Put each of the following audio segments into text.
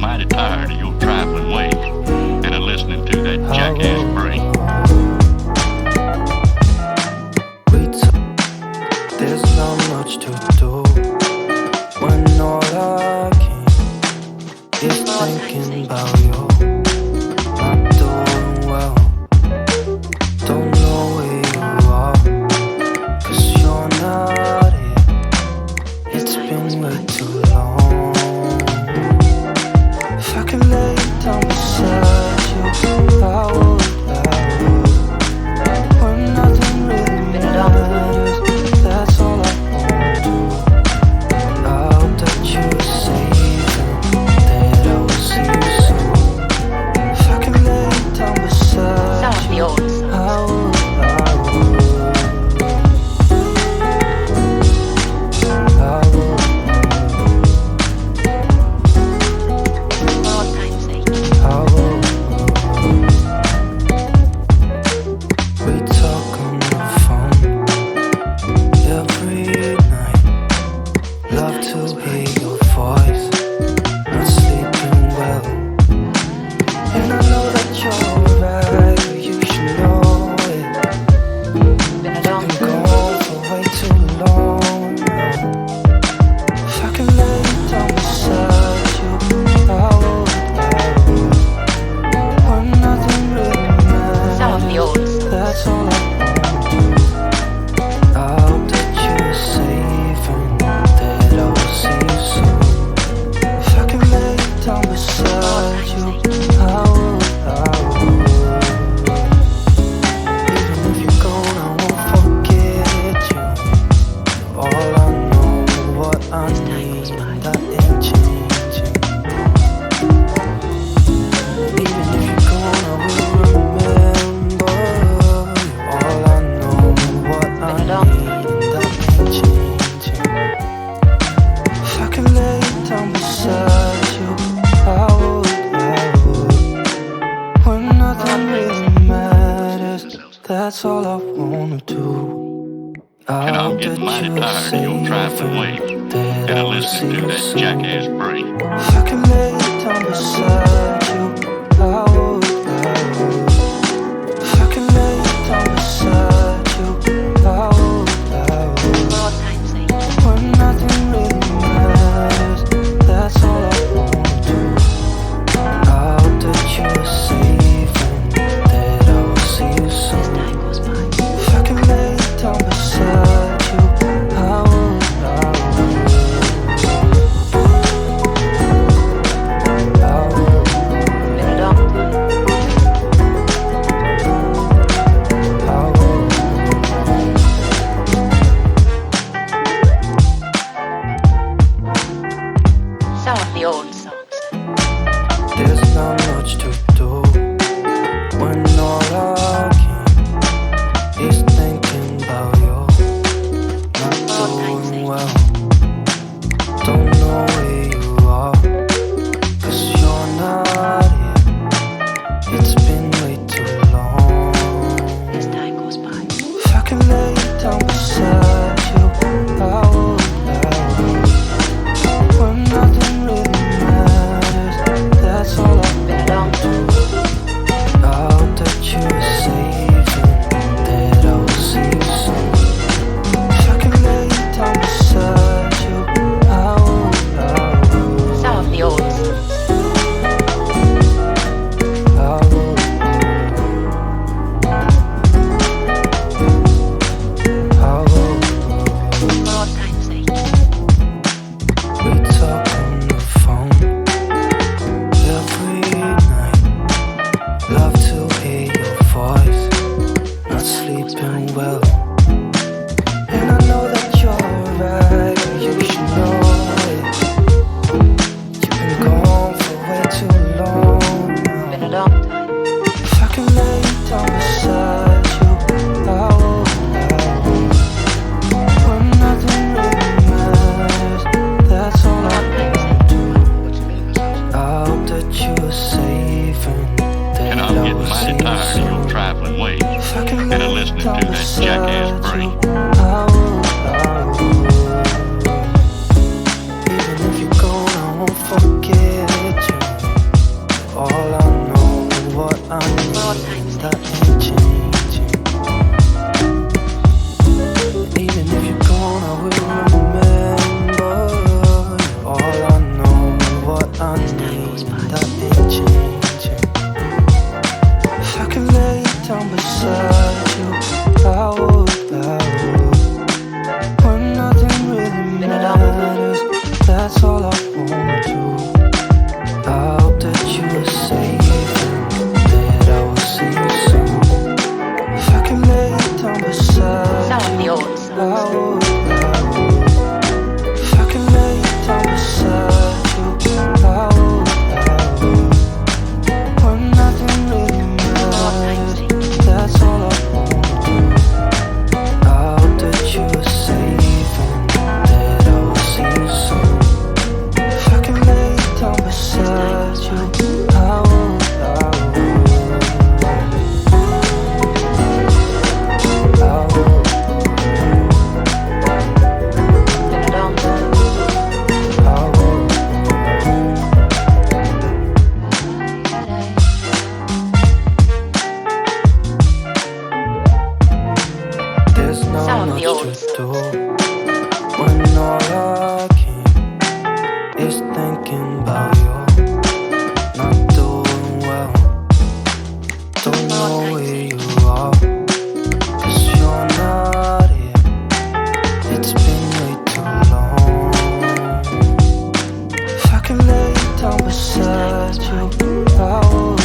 mighty tired of your trifling ways and of listening to that jackass brain. There's not much to do when all I can is thinking about you. Not doing well, don't know where you are, 'cause you're not here. It's been way too long. If I can lay down beside you, I would. When nothing really matters, that's all I wanna do. I hope that you're safe and that I will see you soon. If I can lay down beside you, I would. We talk on the phone every night. Love to hear your voice. Not sleeping well, and I know that you're right, but you should know it. Been gone for way too long now. If I can lay down beside you, I would. When nothing really matters, that's all I wanna do. I hope that you're safe and that I will see you soon. If I can lay down beside you, I would. Even if you're gone, I won't forget you. You're all I know, what I need, and that ain't changing. Even if you're gone, I will remember. You're all I know, what I need, and that ain't changing. If I can lay down beside you, I would. When nothing really matters, that's all I wanna do. And I'm hope getting that mighty you're tired of your safe trifling ways and that and I of will see listening to you that soon. jackass brain. If I can lay down beside you, I would. If I can lay down beside you, I would. When nothing really matters, that's all I wanna do. I hope that you're safe and that I will see you soon. If I can lay down beside you, I would. Some of the old songs. There's not much to do when all I can is thinking about you. Not doing well, don't know where you are, 'cause you're not here. It's been way too long. As time goes by. If I can lay down beside you, I would. When nothing really matters, that's all I wanna do. I hope that you're safe and that I will see you soon. If I can lay down beside you, I would. Some of the old songs. I would. I would. More times like We talk on the phone every night. Love to hear your voice. Not sleeping well, and I know that you're right, but you should know it. You've been gone for way too long been a now. long time. If I can lay down beside you, I would. When nothing really matters, that's all I wanna do. I hope that you're safe and that And I I'm getting will see mighty you tired of your soon. trifling ways If I can and of lay listening down to that jackass beside brain. you, I would. Even if you're gone, I won't forget you. thinking about you, not doing well. Don't know where you are, 'cause you're not here. It's been way too long. If I can lay down beside you, I would.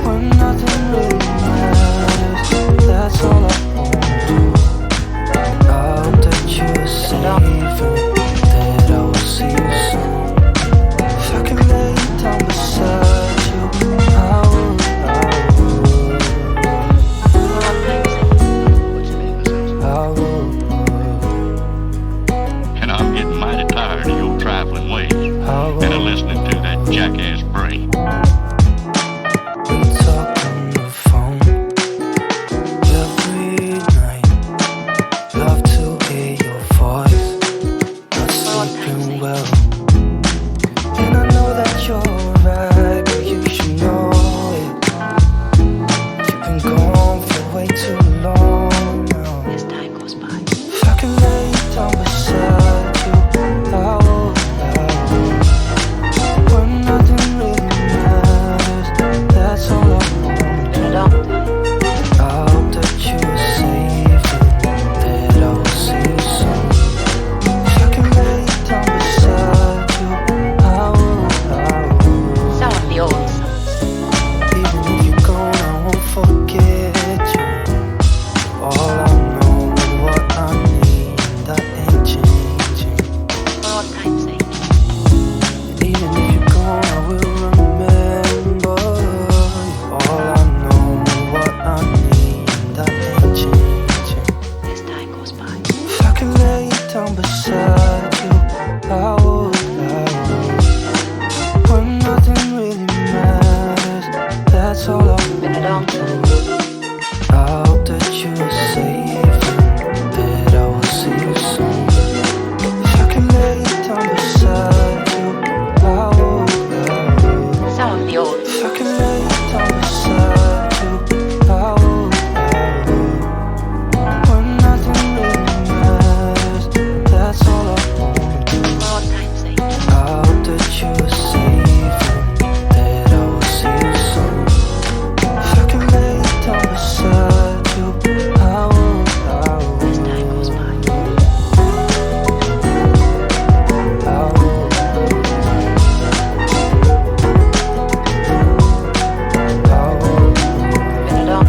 When nothing really matters, that's all I wanna do. I hope that you're safe and that I will see you soon. If I can lay down beside you, I would. And I'm getting mighty tired of your trifling ways and of listening to that jackass brain. We talk on the phone every night. Love to hear your voice. Not sleeping well. And I know that you're right, but you should know it. You've been gone for way too long now. As time goes by. If I can lay down beside you, I will. When nothing really matters, that's all I want. But I don't. I hope that you're safe and that I will see you soon. If I can lay down beside you, I will. Some of the old songs. Even if you're gone, I won't forget you. All I know is what I need, that ain't changing. For all time's sake. And even if you're gone, I will remember you. All I know is what I need, that ain't changing. As time goes by. If I can lay down beside you, I would. When nothing really matters, that's all I But I want. don't. I hope that you're safe and that I will see you soon. If I can lay down beside you, I would. Some of the old If I can lay down beside you, I would. When nothing really matters, that's all I want. for all time's sake. I hope that you're safe and that I will see you soon. If I can lay down beside you, I will. As time goes by. I will. But I don't.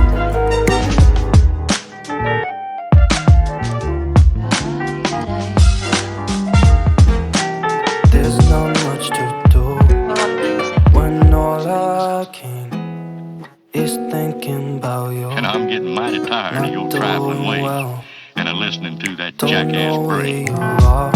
There's not much to do For all time's sake. when all I can is thinking about you. And I'm getting mighty tired of your Not trifling doing ways well. and of listening to that Don't jackass know where brain. you are,